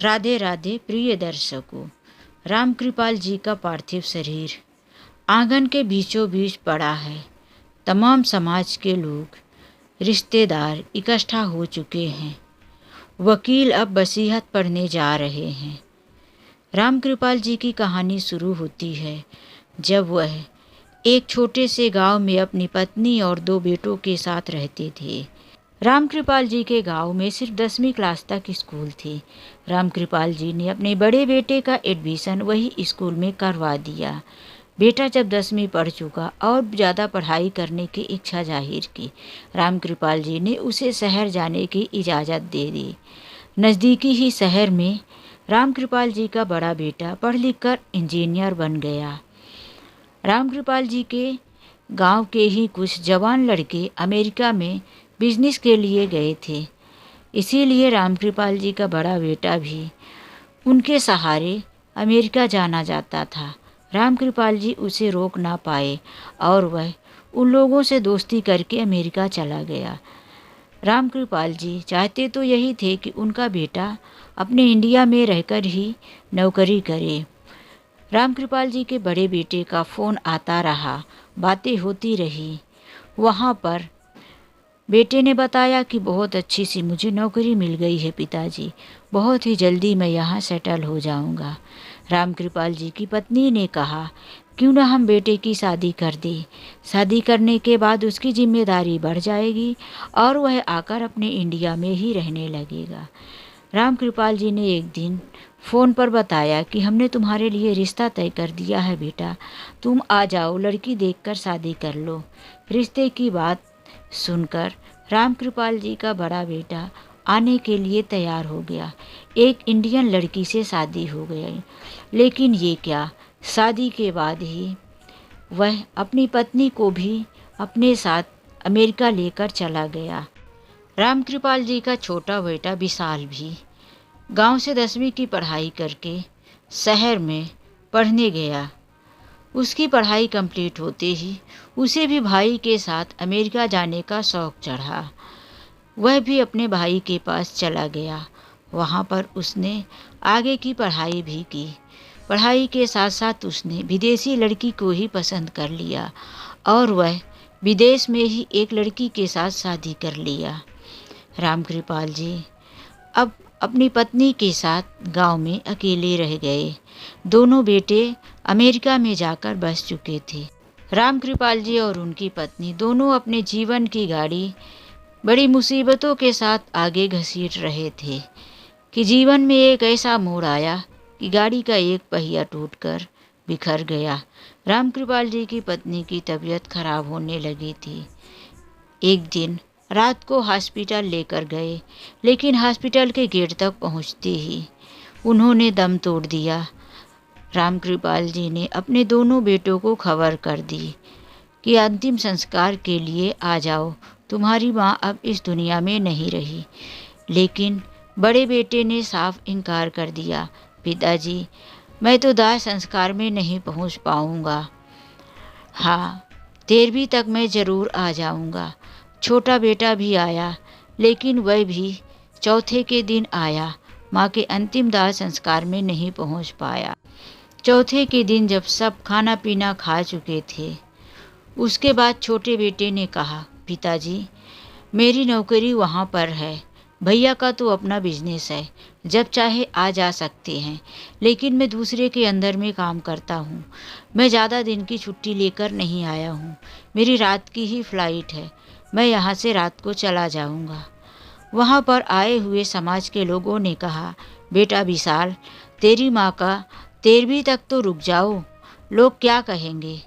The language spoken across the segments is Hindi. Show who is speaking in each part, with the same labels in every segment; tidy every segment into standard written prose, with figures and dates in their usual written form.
Speaker 1: राधे राधे प्रिय दर्शकों। रामकृपाल जी का पार्थिव शरीर आंगन के बीचों बीच पड़ा है। तमाम समाज के लोग, रिश्तेदार इकट्ठा हो चुके हैं। वकील अब वसीयत पढ़ने जा रहे हैं। रामकृपाल जी की कहानी शुरू होती है जब वह एक छोटे से गांव में अपनी पत्नी और 2 बेटों के साथ रहते थे। रामकृपाल जी के गांव में सिर्फ 10वीं क्लास तक स्कूल थी। रामकृपाल जी ने अपने बड़े बेटे का एडमिशन वही स्कूल में करवा दिया। बेटा जब 10वीं पढ़ चुका और ज़्यादा पढ़ाई करने की इच्छा जाहिर की, रामकृपाल जी ने उसे शहर जाने की इजाज़त दे दी। नज़दीकी ही शहर में रामकृपाल जी का बड़ा बेटा पढ़ लिख कर इंजीनियर बन गया। रामकृपाल जी के गांव के ही कुछ जवान लड़के अमेरिका में बिजनेस के लिए गए थे, इसीलिए रामकृपाल जी का बड़ा बेटा भी उनके सहारे अमेरिका जाना जाता था। रामकृपाल जी उसे रोक ना पाए और वह उन लोगों से दोस्ती करके अमेरिका चला गया। रामकृपाल जी चाहते तो यही थे कि उनका बेटा अपने इंडिया में रहकर ही नौकरी करे। रामकृपाल जी के बड़े बेटे का फ़ोन आता रहा, बातें होती रही। वहाँ पर बेटे ने बताया कि बहुत अच्छी सी मुझे नौकरी मिल गई है पिताजी, बहुत ही जल्दी मैं यहाँ सेटल हो जाऊँगा। रामकृपाल जी की पत्नी ने कहा, क्यों ना हम बेटे की शादी कर दें। शादी करने के बाद उसकी जिम्मेदारी बढ़ जाएगी और वह आकर अपने इंडिया में ही रहने लगेगा। रामकृपाल जी ने एक दिन फ़ोन पर बताया कि हमने तुम्हारे लिए रिश्ता तय कर दिया है बेटा, तुम आ जाओ, लड़की देखकर शादी कर लो। रिश्ते की बात सुनकर रामकृपाल जी का बड़ा बेटा आने के लिए तैयार हो गया। एक इंडियन लड़की से शादी हो गई, लेकिन ये क्या, शादी के बाद ही वह अपनी पत्नी को भी अपने साथ अमेरिका लेकर चला गया। रामकृपाल जी का छोटा बेटा विशाल भी गांव से 10वीं की पढ़ाई करके शहर में पढ़ने गया। उसकी पढ़ाई कंप्लीट होते ही उसे भी भाई के साथ अमेरिका जाने का शौक़ चढ़ा। वह भी अपने भाई के पास चला गया। वहाँ पर उसने आगे की पढ़ाई भी की। पढ़ाई के साथ साथ उसने विदेशी लड़की को ही पसंद कर लिया और वह विदेश में ही एक लड़की के साथ शादी कर लिया। रामकृपाल जी अब अपनी पत्नी के साथ गांव में अकेले रह गए। दोनों बेटे अमेरिका में जाकर बस चुके थे। रामकृपाल जी और उनकी पत्नी दोनों अपने जीवन की गाड़ी बड़ी मुसीबतों के साथ आगे घसीट रहे थे कि जीवन में एक ऐसा मोड़ आया कि गाड़ी का एक पहिया टूटकर बिखर गया। रामकृपाल जी की पत्नी की तबीयत खराब होने लगी थी। एक दिन रात को हॉस्पिटल लेकर गए, लेकिन हॉस्पिटल के गेट तक पहुंचते ही उन्होंने दम तोड़ दिया। रामकृपाल जी ने अपने दोनों बेटों को खबर कर दी कि अंतिम संस्कार के लिए आ जाओ, तुम्हारी माँ अब इस दुनिया में नहीं रही। लेकिन बड़े बेटे ने साफ इनकार कर दिया, पिताजी मैं तो दाह संस्कार में नहीं पहुँच पाऊँगा। हाँ, 13वीं तक मैं ज़रूर आ जाऊँगा। छोटा बेटा भी आया, लेकिन वह भी चौथे के दिन आया। माँ के अंतिम दाह संस्कार में नहीं पहुँच पाया। चौथे के दिन जब सब खाना पीना खा चुके थे, उसके बाद छोटे बेटे ने कहा, पिताजी मेरी नौकरी वहाँ पर है, भैया का तो अपना बिजनेस है, जब चाहे आ जा सकते हैं, लेकिन मैं दूसरे के अंदर में काम करता हूँ। मैं ज़्यादा दिन की छुट्टी लेकर नहीं आया हूँ, मेरी रात की ही फ्लाइट है, मैं यहाँ से रात को चला जाऊँगा। वहाँ पर आए हुए समाज के लोगों ने कहा, बेटा विशाल तेरी माँ का 13वीं तक तो रुक जाओ, लोग क्या कहेंगे।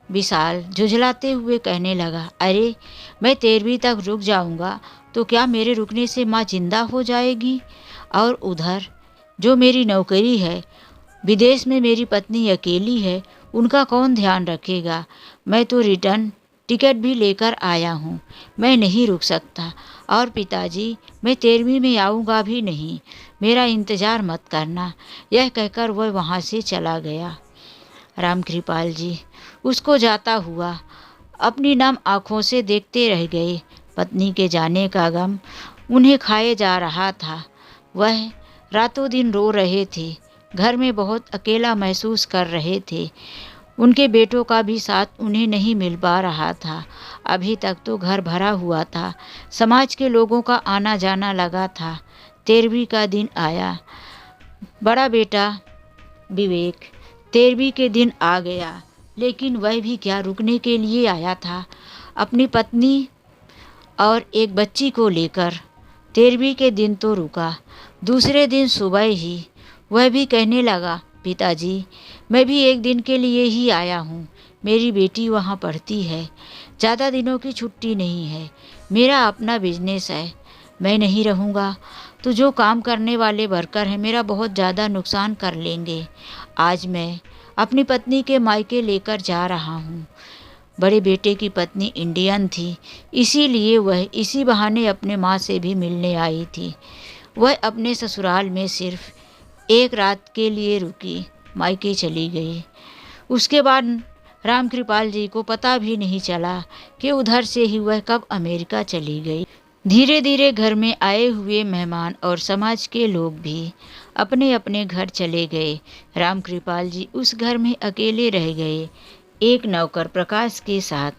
Speaker 1: विशाल झुझलाते हुए कहने लगा, अरे मैं 13वीं तक रुक जाऊँगा तो क्या मेरे रुकने से माँ जिंदा हो जाएगी, और उधर जो मेरी नौकरी है, विदेश में मेरी पत्नी अकेली है, उनका कौन ध्यान रखेगा। मैं तो रिटर्न टिकट भी लेकर आया हूँ, मैं नहीं रुक सकता। और पिताजी मैं 13वीं में आऊँगा भी नहीं, मेरा इंतज़ार मत करना। यह कहकर वह वहाँ से चला गया। रामकृपाल जी उसको जाता हुआ अपनी नम आँखों से देखते रह गए। पत्नी के जाने का गम उन्हें खाए जा रहा था। वह रातों दिन रो रहे थे, घर में बहुत अकेला महसूस कर रहे थे। उनके बेटों का भी साथ उन्हें नहीं मिल पा रहा था। अभी तक तो घर भरा हुआ था, समाज के लोगों का आना जाना लगा था। 13वीं का दिन आया। बड़ा बेटा विवेक 13वीं के दिन आ गया, लेकिन वह भी क्या रुकने के लिए आया था, अपनी पत्नी और एक बच्ची को लेकर। 13वीं के दिन तो रुका। दूसरे दिन सुबह ही वह भी कहने लगा, पिताजी मैं भी एक दिन के लिए ही आया हूँ, मेरी बेटी वहाँ पढ़ती है, ज़्यादा दिनों की छुट्टी नहीं है, मेरा अपना बिजनेस है, मैं नहीं रहूँगा तो जो काम करने वाले वर्कर हैं मेरा बहुत ज़्यादा नुकसान कर लेंगे। आज मैं अपनी पत्नी के मायके लेकर जा रहा हूँ। बड़े बेटे की पत्नी इंडियन थी, इसीलिए वह इसी बहाने अपने माँ से भी मिलने आई थी। वह अपने ससुराल में सिर्फ एक रात के लिए रुकी, मायके चली गई। उसके बाद रामकृपाल जी को पता भी नहीं चला कि उधर से ही वह कब अमेरिका चली गई। धीरे धीरे घर में आए हुए मेहमान और समाज के लोग भी अपने अपने घर चले गए। रामकृपाल जी उस घर में अकेले रह गए, एक नौकर प्रकाश के साथ।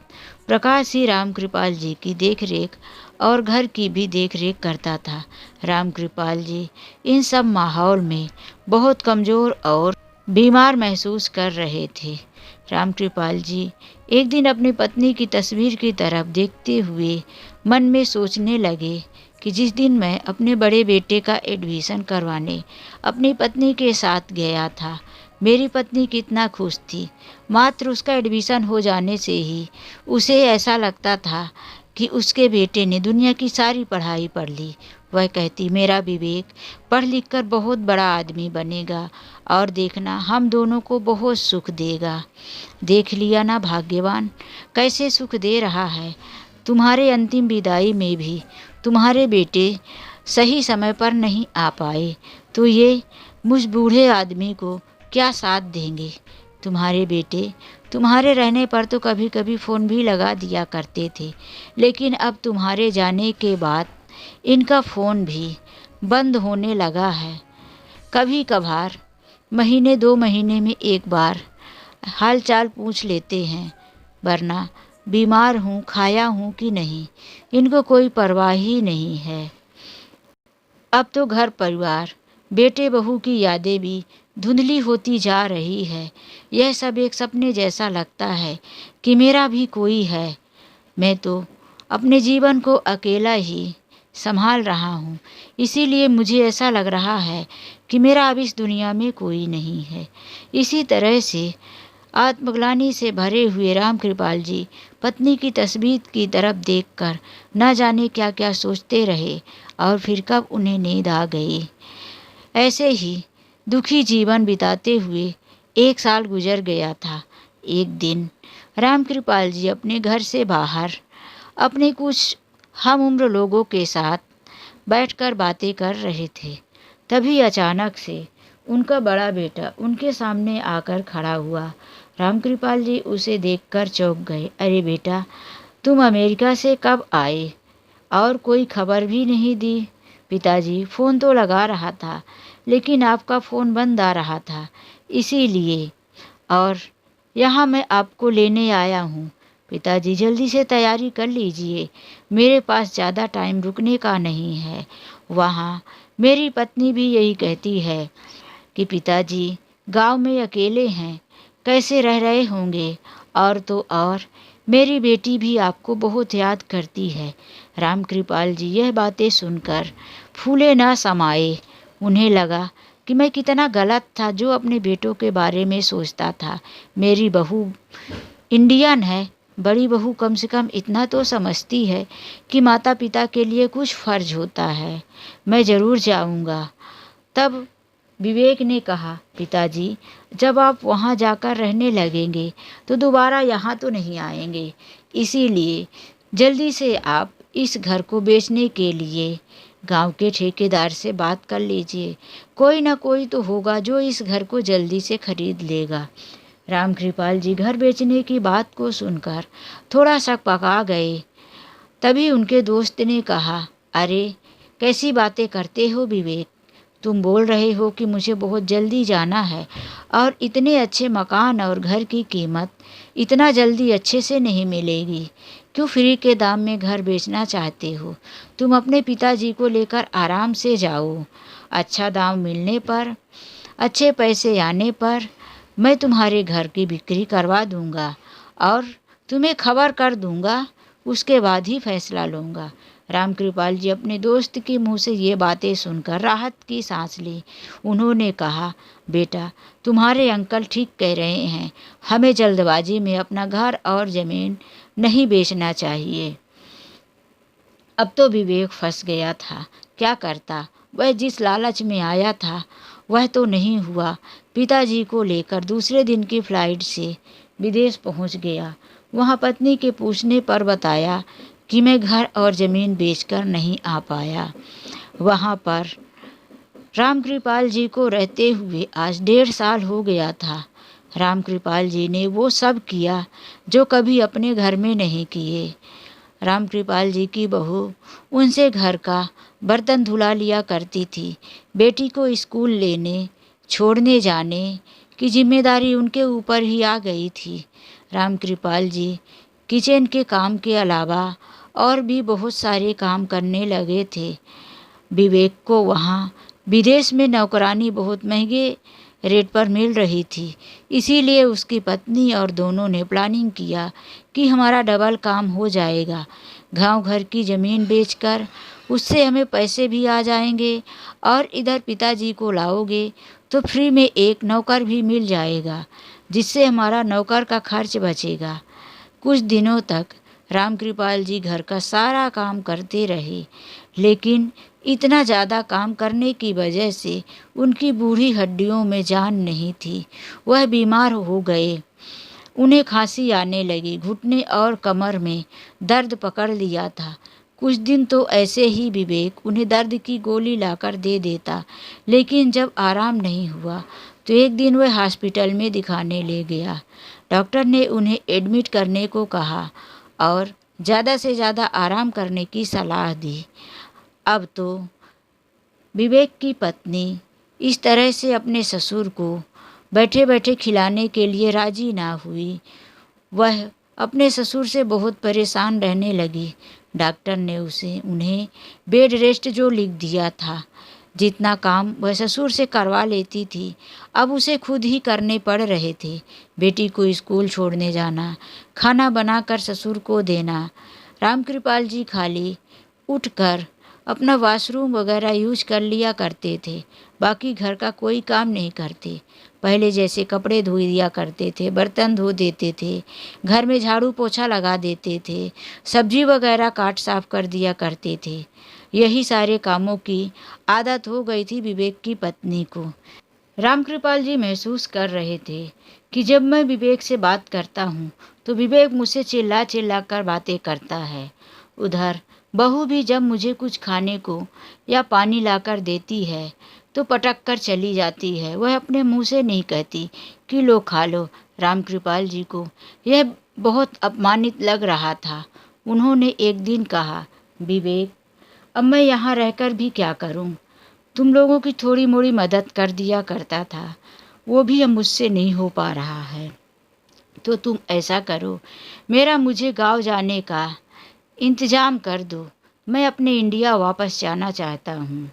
Speaker 1: प्रकाश ही रामकृपाल जी की देखरेख और घर की भी देखरेख करता था। रामकृपाल जी इन सब माहौल में बहुत कमज़ोर और बीमार महसूस कर रहे थे। रामकृपाल जी एक दिन अपनी पत्नी की तस्वीर की तरफ देखते हुए मन में सोचने लगे कि जिस दिन मैं अपने बड़े बेटे का एडमिशन करवाने अपनी पत्नी के साथ गया था, मेरी पत्नी कितना खुश थी। मात्र उसका एडमिशन हो जाने से ही उसे ऐसा लगता था कि उसके बेटे ने दुनिया की सारी पढ़ाई पढ़ ली। वह कहती, मेरा विवेक पढ़ लिख कर बहुत बड़ा आदमी बनेगा और देखना हम दोनों को बहुत सुख देगा। देख लिया ना भाग्यवान कैसे सुख दे रहा है। तुम्हारे अंतिम विदाई में भी तुम्हारे बेटे सही समय पर नहीं आ पाए तो ये मुझ बूढ़े आदमी को क्या साथ देंगे। तुम्हारे बेटे तुम्हारे रहने पर तो कभी कभी फ़ोन भी लगा दिया करते थे, लेकिन अब तुम्हारे जाने के बाद इनका फ़ोन भी बंद होने लगा है। कभी कभार महीने 2 महीने में एक बार हाल चाल पूछ लेते हैं, वरना बीमार हूँ, खाया हूँ कि नहीं, इनको कोई परवाह ही नहीं है। अब तो घर परिवार, बेटे बहू की यादें भी धुंधली होती जा रही है। यह सब एक सपने जैसा लगता है कि मेरा भी कोई है। मैं तो अपने जीवन को अकेला ही संभाल रहा हूँ, इसीलिए मुझे ऐसा लग रहा है कि मेरा अब इस दुनिया में कोई नहीं है। इसी तरह से आत्मग्लानि से भरे हुए रामकृपाल जी पत्नी की तस्वीर की तरफ देखकर न जाने क्या क्या सोचते रहे और फिर कब उन्हें नींद आ गई। ऐसे ही दुखी जीवन बिताते हुए 1 साल गुजर गया था। एक दिन रामकृपाल जी अपने घर से बाहर अपने कुछ हम उम्र लोगों के साथ बैठकर बातें कर रहे थे। तभी अचानक से उनका बड़ा बेटा उनके सामने आकर खड़ा हुआ। रामकृपाल जी उसे देखकर चौंक गए। अरे बेटा, तुम अमेरिका से कब आए और कोई खबर भी नहीं दी। पिताजी, फ़ोन तो लगा रहा था लेकिन आपका फ़ोन बंद आ रहा था, इसीलिए और यहाँ मैं आपको लेने आया हूँ। पिताजी, जल्दी से तैयारी कर लीजिए, मेरे पास ज़्यादा टाइम रुकने का नहीं है। वहाँ मेरी पत्नी भी यही कहती है कि पिताजी गांव में अकेले हैं, कैसे रह रहे होंगे, और तो और मेरी बेटी भी आपको बहुत याद करती है। रामकृपाल जी यह बातें सुनकर फूले न समाये। उन्हें लगा कि मैं कितना गलत था जो अपने बेटों के बारे में सोचता था। मेरी बहू इंडियन है, बड़ी बहू कम से कम इतना तो समझती है कि माता पिता के लिए कुछ फ़र्ज होता है। मैं ज़रूर जाऊंगा। तब विवेक ने कहा, पिताजी, जब आप वहाँ जाकर रहने लगेंगे तो दोबारा यहाँ तो नहीं आएंगे, इसीलिए जल्दी से आप इस घर को बेचने के लिए गांव के ठेकेदार से बात कर लीजिए। कोई ना कोई तो होगा जो इस घर को जल्दी से खरीद लेगा। रामकृपाल जी घर बेचने की बात को सुनकर थोड़ा सा पका गए। तभी उनके दोस्त ने कहा, अरे कैसी बातें करते हो विवेक, तुम बोल रहे हो कि मुझे बहुत जल्दी जाना है और इतने अच्छे मकान और घर की कीमत इतना जल्दी अच्छे से नहीं मिलेगी। क्यों फ्री के दाम में घर बेचना चाहते हो? तुम अपने पिताजी को लेकर आराम से जाओ। अच्छा दाम मिलने पर, अच्छे पैसे आने पर मैं तुम्हारे घर की बिक्री करवा दूंगा और तुम्हें खबर कर दूंगा। उसके बाद ही फैसला लूँगा। रामकृपाल जी अपने दोस्त के मुंह से ये बातें सुनकर राहत की सांस ली। उन्होंने कहा, बेटा, तुम्हारे अंकल ठीक कह रहे हैं। हमें जल्दबाजी में अपना घर और ज़मीन नहीं बेचना चाहिए। अब तो विवेक फंस गया था। क्या करता? वह जिस लालच में आया था वह तो नहीं हुआ। पिताजी को लेकर दूसरे दिन की फ्लाइट से विदेश पहुंच गया। वहां पत्नी के पूछने पर बताया कि मैं घर और ज़मीन बेचकर नहीं आ पाया। वहां पर रामकृपाल जी को रहते हुए आज 1.5 साल हो गया था। रामकृपाल जी ने वो सब किया जो कभी अपने घर में नहीं किए। रामकृपाल जी की बहू उनसे घर का बर्तन धुला लिया करती थी। बेटी को स्कूल लेने छोड़ने जाने की जिम्मेदारी उनके ऊपर ही आ गई थी। रामकृपाल जी किचन के काम के अलावा और भी बहुत सारे काम करने लगे थे। विवेक को वहाँ विदेश में नौकरानी बहुत महंगे रेट पर मिल रही थी। इसीलिए उसकी पत्नी और दोनों ने प्लानिंग किया कि हमारा डबल काम हो जाएगा। गांव घर की ज़मीन बेचकर उससे हमें पैसे भी आ जाएंगे और इधर पिताजी को लाओगे तो फ्री में एक नौकर भी मिल जाएगा, जिससे हमारा नौकर का खर्च बचेगा। कुछ दिनों तक रामकृपाल जी घर का सारा काम करते रहे, लेकिन इतना ज़्यादा काम करने की वजह से उनकी बूढ़ी हड्डियों में जान नहीं थी। वह बीमार हो गए। उन्हें खांसी आने लगी। घुटने और कमर में दर्द पकड़ लिया था। कुछ दिन तो ऐसे ही विवेक उन्हें दर्द की गोली लाकर दे देता, लेकिन जब आराम नहीं हुआ तो एक दिन वह हॉस्पिटल में दिखाने ले गया। डॉक्टर ने उन्हें एडमिट करने को कहा और ज़्यादा से ज़्यादा आराम करने की सलाह दी। अब तो विवेक की पत्नी इस तरह से अपने ससुर को बैठे बैठे खिलाने के लिए राजी ना हुई। वह अपने ससुर से बहुत परेशान रहने लगी। डॉक्टर ने उन्हें बेड रेस्ट जो लिख दिया था, जितना काम वह ससुर से करवा लेती थी अब उसे खुद ही करने पड़ रहे थे। बेटी को स्कूल छोड़ने जाना, खाना बनाकर ससुर को देना। रामकृपाल जी खाली उठकर अपना वॉशरूम वगैरह यूज कर लिया करते थे, बाकी घर का कोई काम नहीं करते। पहले जैसे कपड़े धो दिया करते थे, बर्तन धो देते थे, घर में झाड़ू पोछा लगा देते थे, सब्जी वगैरह काट साफ कर दिया करते थे। यही सारे कामों की आदत हो गई थी विवेक की पत्नी को। रामकृपाल जी महसूस कर रहे थे कि जब मैं विवेक से बात करता हूँ तो विवेक मुझसे चिल्ला चिल्ला कर बातें करता है। उधर बहू भी जब मुझे कुछ खाने को या पानी लाकर देती है तो पटक कर चली जाती है। वह अपने मुंह से नहीं कहती कि लो खा लो। रामकृपाल जी को यह बहुत अपमानित लग रहा था। उन्होंने एक दिन कहा, विवेक, अब मैं यहाँ रहकर भी क्या करूँ? तुम लोगों की थोड़ी मोड़ी मदद कर दिया करता था, वो भी अब मुझसे नहीं हो पा रहा है। तो तुम ऐसा करो, मुझे गाँव जाने का इंतज़ाम कर दो। मैं अपने इंडिया वापस जाना चाहता हूँ।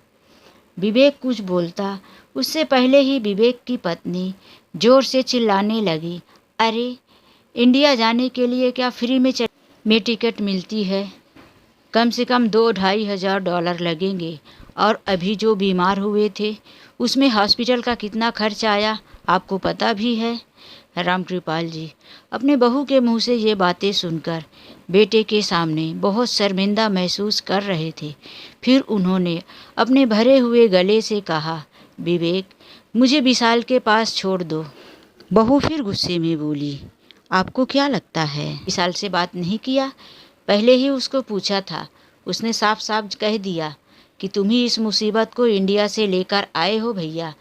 Speaker 1: विवेक कुछ बोलता उससे पहले ही विवेक की पत्नी ज़ोर से चिल्लाने लगी, अरे, इंडिया जाने के लिए क्या फ्री में टिकट मिलती है? कम से कम 2-2.5 हज़ार डॉलर लगेंगे। और अभी जो बीमार हुए थे उसमें हॉस्पिटल का कितना खर्च आया आपको पता भी है। रामकृपाल जी अपने बहू के मुंह से ये बातें सुनकर बेटे के सामने बहुत शर्मिंदा महसूस कर रहे थे। फिर उन्होंने अपने भरे हुए गले से कहा, विवेक, मुझे विशाल के पास छोड़ दो। बहू फिर गुस्से में बोली, आपको क्या लगता है विशाल से बात नहीं किया? पहले ही उसको पूछा था। उसने साफ साफ कह दिया कि तुम ही इस मुसीबत को इंडिया से लेकर आए हो भैया,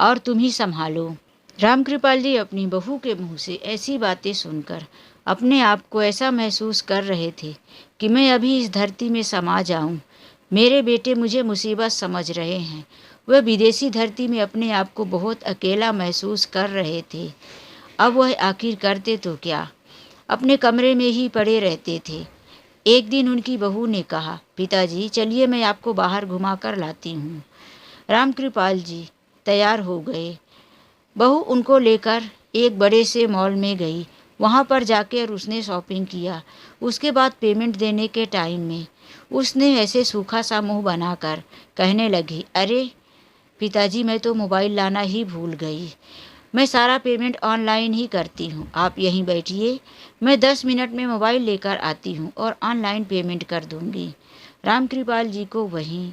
Speaker 1: और तुम ही संभालो। रामकृपाल जी अपनी बहू के मुंह से ऐसी बातें सुनकर अपने आप को ऐसा महसूस कर रहे थे कि मैं अभी इस धरती में समा जाऊं। मेरे बेटे मुझे मुसीबत समझ रहे हैं। वह विदेशी धरती में अपने आप को बहुत अकेला महसूस कर रहे थे। अब वह आखिर करते तो क्या, अपने कमरे में ही पड़े रहते थे। एक दिन उनकी बहू ने कहा, पिताजी चलिए मैं आपको बाहर घुमा कर लाती हूँ। रामकृपाल जी तैयार हो गए। बहू उनको लेकर एक बड़े से मॉल में गई। वहाँ पर जाकर उसने शॉपिंग किया। उसके बाद पेमेंट देने के टाइम में उसने ऐसे सूखा सा मुंह बनाकर कहने लगी, अरे पिताजी मैं तो मोबाइल लाना ही भूल गई। मैं सारा पेमेंट ऑनलाइन ही करती हूँ, आप यहीं बैठिए, मैं 10 मिनट में मोबाइल लेकर आती हूँ और ऑनलाइन पेमेंट कर दूँगी। रामकृपाल जी को वहीं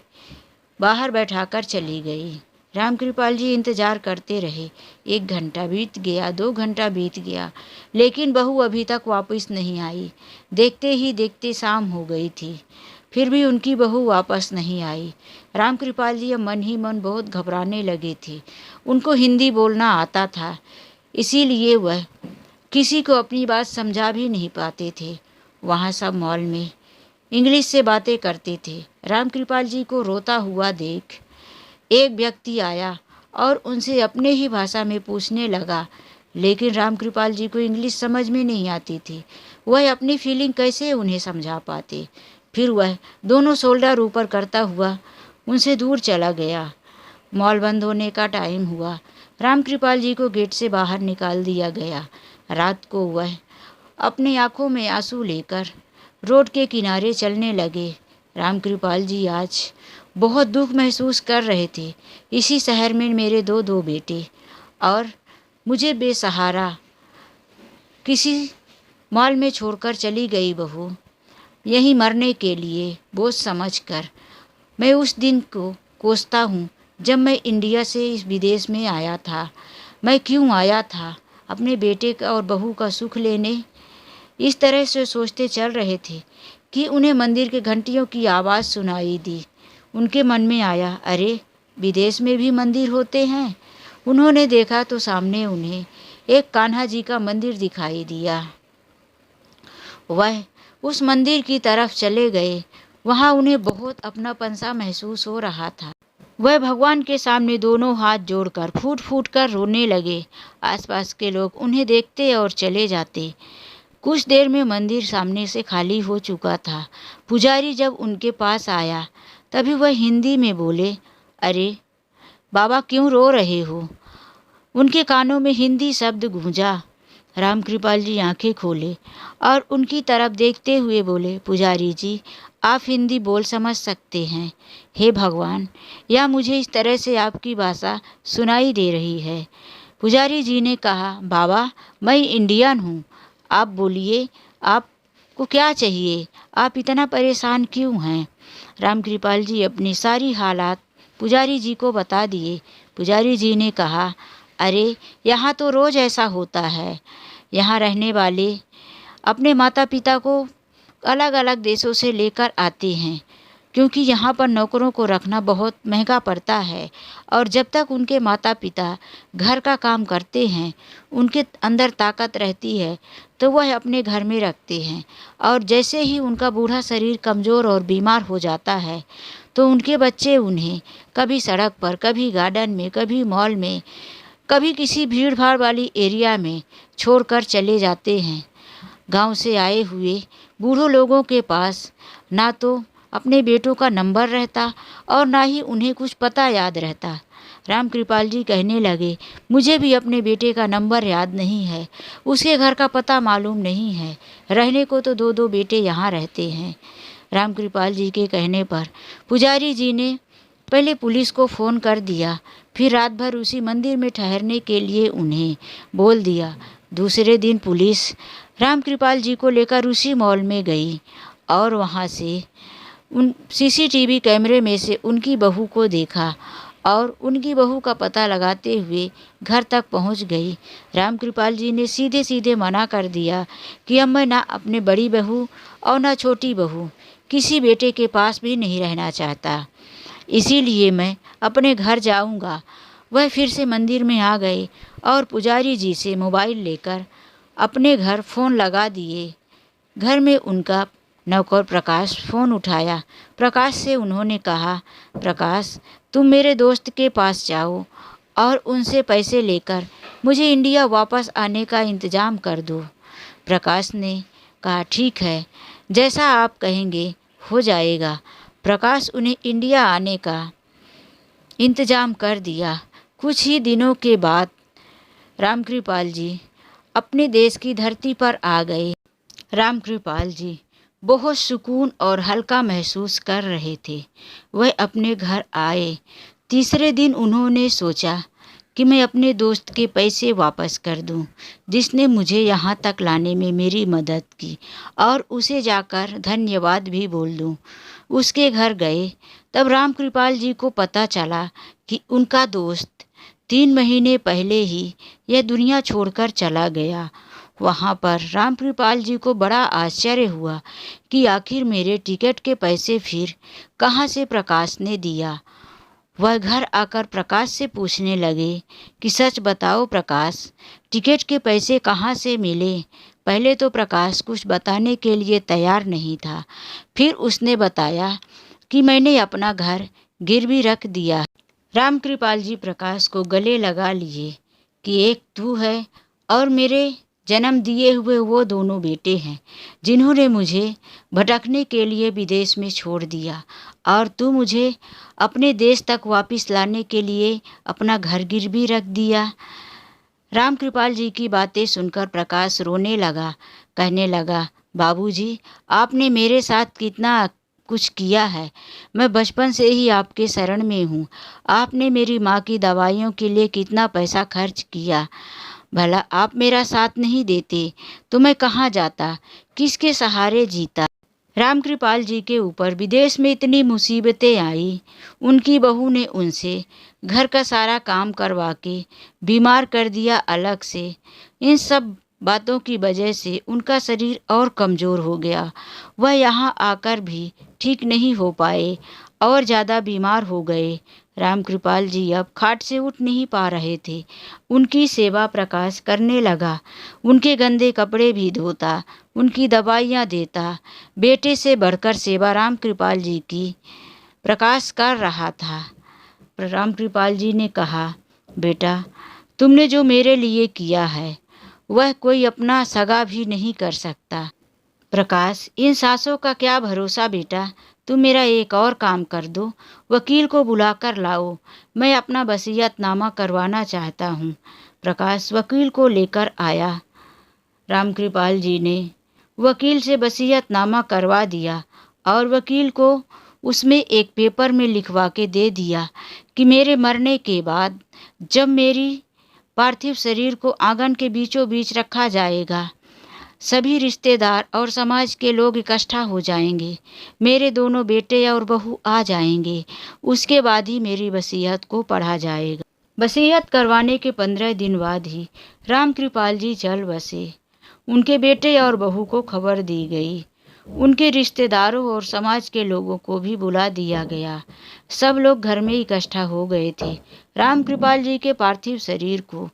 Speaker 1: बाहर बैठाकर चली गई। रामकृपाल जी इंतज़ार करते रहे। 1 घंटा बीत गया, 2 घंटा बीत गया, लेकिन बहू अभी तक वापस नहीं आई। देखते ही देखते शाम हो गई थी, फिर भी उनकी बहू वापस नहीं आई। रामकृपाल जी अब मन ही मन बहुत घबराने लगे थे। उनको हिंदी बोलना आता था, इसीलिए वह किसी को अपनी बात समझा भी नहीं पाते थे। वहाँ सब मॉल में इंग्लिश से बातें करते थे। रामकृपाल जी को रोता हुआ देख एक व्यक्ति आया और उनसे अपने ही भाषा में पूछने लगा, लेकिन रामकृपाल जी को इंग्लिश समझ में नहीं आती थी। वह अपनी फीलिंग कैसे उन्हें समझा पाते। फिर वह दोनों शोल्डर ऊपर करता हुआ उनसे दूर चला गया। मॉल बंद होने का टाइम हुआ। रामकृपाल जी को गेट से बाहर निकाल दिया गया। रात को वह अपनी आंखों में आंसू लेकर रोड के किनारे चलने लगे। रामकृपाल जी आज बहुत दुख महसूस कर रहे थे। इसी शहर में मेरे दो बेटे और मुझे बेसहारा किसी मॉल में छोड़कर चली गई बहू, यहीं मरने के लिए बोझ समझकर। मैं उस दिन को कोसता हूँ जब मैं इंडिया से इस विदेश में आया था। मैं क्यों आया था? अपने बेटे का और बहू का सुख लेने। इस तरह से सोचते चल रहे थे कि उन्हें मंदिर के घंटियों की आवाज़ सुनाई दी। उनके मन में आया, अरे विदेश में भी मंदिर होते हैं। उन्होंने देखा तो सामने उन्हें एक कान्हा जी का मंदिर दिखाई दिया। वह उस मंदिर की तरफ चले गए। वहाँ उन्हें बहुत अपनापन सा महसूस हो रहा था। वह भगवान के सामने दोनों हाथ जोड़कर फूट फूट कर रोने लगे। आसपास के लोग उन्हें देखते और चले जाते। कुछ देर में मंदिर सामने से खाली हो चुका था। पुजारी जब उनके पास आया तभी वह हिंदी में बोले, अरे बाबा क्यों रो रहे हो? उनके कानों में हिंदी शब्द गूंजा। रामकृपाल जी आंखें खोले और उनकी तरफ देखते हुए बोले, पुजारी जी आप हिंदी बोल समझ सकते हैं? हे भगवान, या मुझे इस तरह से आपकी भाषा सुनाई दे रही है। पुजारी जी ने कहा, बाबा मैं इंडियन हूँ, आप बोलिए आपको क्या चाहिए? आप इतना परेशान क्यों हैं? रामकृपाल जी अपनी सारी हालात पुजारी जी को बता दिए। पुजारी जी ने कहा, अरे यहाँ तो रोज़ ऐसा होता है। यहाँ रहने वाले अपने माता पिता को अलग अलग देशों से लेकर आते हैं, क्योंकि यहाँ पर नौकरों को रखना बहुत महंगा पड़ता है और जब तक उनके माता पिता घर का काम करते हैं, उनके अंदर ताकत रहती है तो वह अपने घर में रखते हैं। और जैसे ही उनका बूढ़ा शरीर कमज़ोर और बीमार हो जाता है तो उनके बच्चे उन्हें कभी सड़क पर, कभी गार्डन में, कभी मॉल में, कभी किसी भीड़ भाड़ वाली एरिया में छोड़कर चले जाते हैं। गांव से आए हुए बूढ़ों लोगों के पास ना तो अपने बेटों का नंबर रहता और ना ही उन्हें कुछ पता याद रहता। रामकृपाल जी कहने लगे, मुझे भी अपने बेटे का नंबर याद नहीं है, उसके घर का पता मालूम नहीं है। रहने को तो 2 बेटे यहाँ रहते हैं। रामकृपाल जी के कहने पर पुजारी जी ने पहले पुलिस को फ़ोन कर दिया, फिर रात भर उसी मंदिर में ठहरने के लिए उन्हें बोल दिया। दूसरे दिन पुलिस रामकृपाल जी को लेकर उसी मॉल में गई और वहाँ से उन सीसीटीवी कैमरे में से उनकी बहू को देखा और उनकी बहू का पता लगाते हुए घर तक पहुंच गई। रामकृपाल जी ने सीधे सीधे मना कर दिया कि अब मैं ना अपने बड़ी बहू और ना छोटी बहू किसी बेटे के पास भी नहीं रहना चाहता, इसीलिए मैं अपने घर जाऊंगा। वह फिर से मंदिर में आ गए और पुजारी जी से मोबाइल लेकर अपने घर फ़ोन लगा दिए। घर में उनका नौकर प्रकाश फ़ोन उठाया। प्रकाश से उन्होंने कहा, प्रकाश तुम मेरे दोस्त के पास जाओ और उनसे पैसे लेकर मुझे इंडिया वापस आने का इंतज़ाम कर दो। प्रकाश ने कहा, ठीक है, जैसा आप कहेंगे हो जाएगा। प्रकाश उन्हें इंडिया आने का इंतज़ाम कर दिया। कुछ ही दिनों के बाद रामकृपाल जी अपने देश की धरती पर आ गए। रामकृपाल जी बहुत सुकून और हल्का महसूस कर रहे थे। वह अपने घर आए। तीसरे दिन उन्होंने सोचा कि मैं अपने दोस्त के पैसे वापस कर दूं, जिसने मुझे यहाँ तक लाने में मेरी मदद की, और उसे जाकर धन्यवाद भी बोल दूं। उसके घर गए तब रामकृपाल जी को पता चला कि उनका दोस्त 3 महीने पहले ही यह दुनिया छोड़कर चला गया। वहाँ पर रामकृपाल जी को बड़ा आश्चर्य हुआ कि आखिर मेरे टिकट के पैसे फिर कहाँ से प्रकाश ने दिया। वह घर आकर प्रकाश से पूछने लगे कि सच बताओ प्रकाश, टिकट के पैसे कहाँ से मिले। पहले तो प्रकाश कुछ बताने के लिए तैयार नहीं था। फिर उसने बताया कि मैंने अपना घर गिरवी रख दिया। रामकृपाल जी प्रकाश को गले लगा लिए कि एक तू है और मेरे जन्म दिए हुए वो दोनों बेटे हैं जिन्होंने मुझे भटकने के लिए विदेश में छोड़ दिया, और तू मुझे अपने देश तक वापस लाने के लिए अपना घर गिरवी रख दिया। रामकृपाल जी की बातें सुनकर प्रकाश रोने लगा। कहने लगा, बाबूजी, आपने मेरे साथ कितना कुछ किया है। मैं बचपन से ही आपके शरण में हूँ। आपने मेरी माँ की दवाइयों के लिए कितना पैसा खर्च किया। भला आप मेरा साथ नहीं देते तो मैं कहाँ जाता, किसके सहारे जीता। रामकृपाल जी के ऊपर विदेश में इतनी मुसीबतें आई। उनकी बहू ने उनसे घर का सारा काम करवा के बीमार कर दिया अलग से। इन सब बातों की वजह से उनका शरीर और कमज़ोर हो गया। वह यहाँ आकर भी ठीक नहीं हो पाए और ज़्यादा बीमार हो गए। रामकृपाल जी अब खाट से उठ नहीं पा रहे थे। उनकी सेवा प्रकाश करने लगा। उनके गंदे कपड़े भी धोता, उनकी दवाइयाँ देता। बेटे से बढ़कर सेवा रामकृपाल जी की प्रकाश कर रहा था। रामकृपाल जी ने कहा, बेटा, तुमने जो मेरे लिए किया है वह कोई अपना सगा भी नहीं कर सकता। प्रकाश, इन सासों का क्या भरोसा बेटा। तुम मेरा एक और काम कर दो, वकील को बुलाकर लाओ। मैं अपना वसीयतनामा करवाना चाहता हूँ। प्रकाश वकील को लेकर आया। रामकृपाल जी ने वकील से वसीयतनामा करवा दिया और वकील को उसमें एक पेपर में लिखवा के दे दिया कि मेरे मरने के बाद जब मेरी पार्थिव शरीर को आंगन के बीचों बीच रखा जाएगा, सभी रिश्तेदार और समाज के लोग इकट्ठा हो जाएंगे। मेरे दोनों बेटे और बहू आ जाएंगे। उसके बाद ही मेरी वसीयत को पढ़ा जाएगा। वसीयत करवाने के 15 दिन बाद ही रामकृपाल जी चल बसे। उनके बेटे और बहू को खबर दी गई। उनके रिश्तेदारों और समाज के लोगों को भी बुला दिया गया। सब लोग घर में इकट्ठा हो गए थे। रामकृपाल जी के पार्थिव शरीर को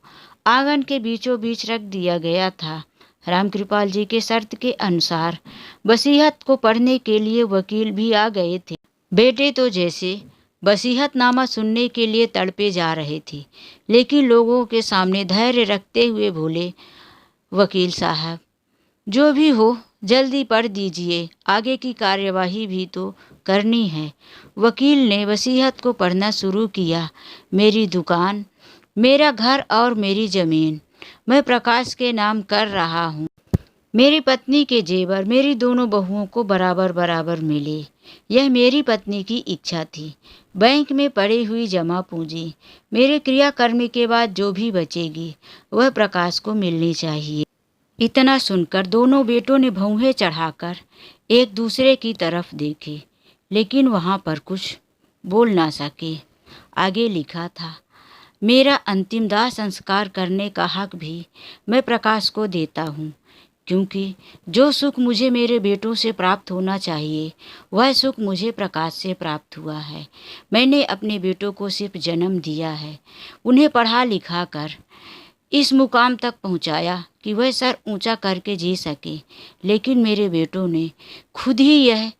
Speaker 1: आंगन के बीचों बीच रख दिया गया था। रामकृपाल जी के शर्त के अनुसार वसीयत को पढ़ने के लिए वकील भी आ गए थे। बेटे तो जैसे वसीयतनामा सुनने के लिए तड़पे जा रहे थे, लेकिन लोगों के सामने धैर्य रखते हुए बोले, वकील साहब, जो भी हो जल्दी पढ़ दीजिए, आगे की कार्यवाही भी तो करनी है। वकील ने वसीयत को पढ़ना शुरू किया। मेरी दुकान, मेरा घर और मेरी ज़मीन मैं प्रकाश के नाम कर रहा हूँ। मेरी पत्नी के जेवर मेरी दोनों बहुओं को बराबर बराबर मिले। यह मेरी पत्नी की इच्छा थी। बैंक में पड़ी हुई जमा पूंजी मेरे क्रियाकर्म के बाद जो भी बचेगी वह प्रकाश को मिलनी चाहिए। इतना सुनकर दोनों बेटों ने भौहें चढ़ाकर एक दूसरे की तरफ देखे, लेकिन वहाँ पर कुछ बोल ना सके। आगे लिखा था, मेरा अंतिम दाह संस्कार करने का हक भी मैं प्रकाश को देता हूँ, क्योंकि जो सुख मुझे मेरे बेटों से प्राप्त होना चाहिए वह सुख मुझे प्रकाश से प्राप्त हुआ है। मैंने अपने बेटों को सिर्फ जन्म दिया है, उन्हें पढ़ा लिखा कर इस मुकाम तक पहुंचाया कि वह सर ऊंचा करके जी सके, लेकिन मेरे बेटों ने खुद ही यह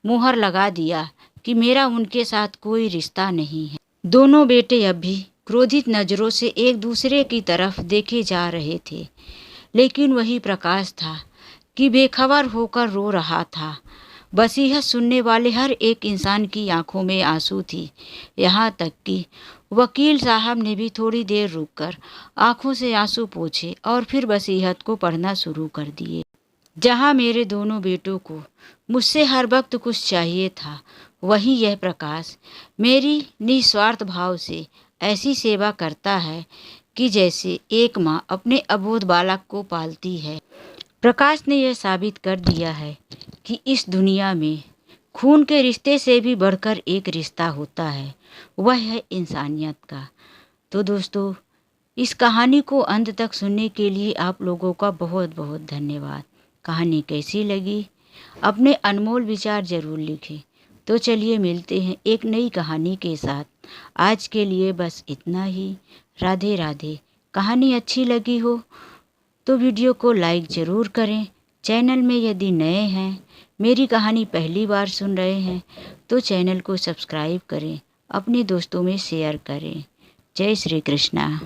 Speaker 1: मुहर लगा दिया कि मेरा उनके साथ कोई रिश्ता नहीं है। दोनों बेटे अब भी क्रोधित नज़रों से एक दूसरे की तरफ देखे जा रहे थे, लेकिन वही प्रकाश था कि बेखबर होकर रो रहा था। वसीयत सुनने वाले हर एक इंसान की आंखों में आंसू थी, यहाँ तक कि वकील साहब ने भी थोड़ी देर रुककर आंखों से आंसू पोंछे और फिर वसीयत को पढ़ना शुरू कर दिए। जहाँ मेरे दोनों बेटों को मुझसे हर वक्त कुछ चाहिए था, वहीं यह प्रकाश मेरी निस्वार्थ भाव से ऐसी सेवा करता है कि जैसे एक माँ अपने अबोध बालक को पालती है। प्रकाश ने यह साबित कर दिया है कि इस दुनिया में खून के रिश्ते से भी बढ़कर एक रिश्ता होता है, वह है इंसानियत का। तो दोस्तों, इस कहानी को अंत तक सुनने के लिए आप लोगों का बहुत बहुत धन्यवाद। कहानी कैसी लगी अपने अनमोल विचार ज़रूर लिखें। तो चलिए मिलते हैं एक नई कहानी के साथ। आज के लिए बस इतना ही। राधे राधे। कहानी अच्छी लगी हो तो वीडियो को लाइक ज़रूर करें। चैनल में यदि नए हैं, मेरी कहानी पहली बार सुन रहे हैं, तो चैनल को सब्सक्राइब करें, अपने दोस्तों में शेयर करें। जय श्री कृष्णा।